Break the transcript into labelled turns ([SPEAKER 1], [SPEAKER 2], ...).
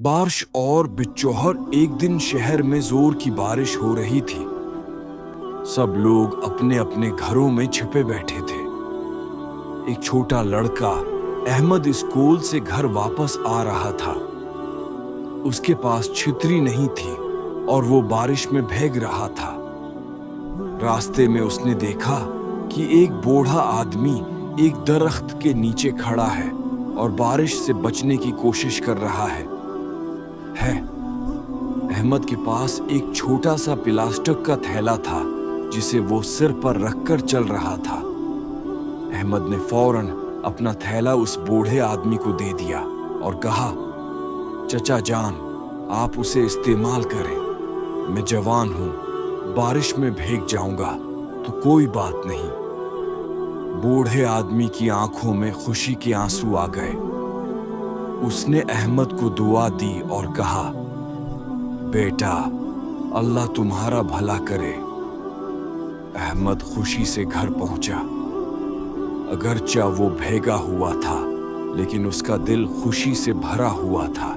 [SPEAKER 1] बारिश और बिच्चौहर एक दिन शहर में जोर की बारिश हो रही थी। सब लोग अपने अपने घरों में छिपे बैठे थे। एक छोटा लड़का अहमद स्कूल से घर वापस आ रहा था। उसके पास छतरी नहीं थी और वो बारिश में भीग रहा था। रास्ते में उसने देखा कि एक बूढ़ा आदमी एक दरख्त के नीचे खड़ा है और बारिश से बचने की कोशिश कर रहा है। अहमद के पास एक छोटा सा प्लास्टिक का थैला था जिसे वो सिर पर रखकर चल रहा था। अहमद ने फौरन अपना थैला उस बूढ़े आदमी को दे दिया और कहा, चचा जान, आप उसे इस्तेमाल करें। मैं जवान हूं, बारिश में भीग जाऊंगा तो कोई बात नहीं। बूढ़े आदमी की आंखों में खुशी के आंसू आ गए। उसने अहमद को दुआ दी और कहा, बेटा, अल्लाह तुम्हारा भला करे। अहमद खुशी से घर पहुंचा। अगरचा वो भीगा हुआ था, लेकिन उसका दिल खुशी से भरा हुआ था।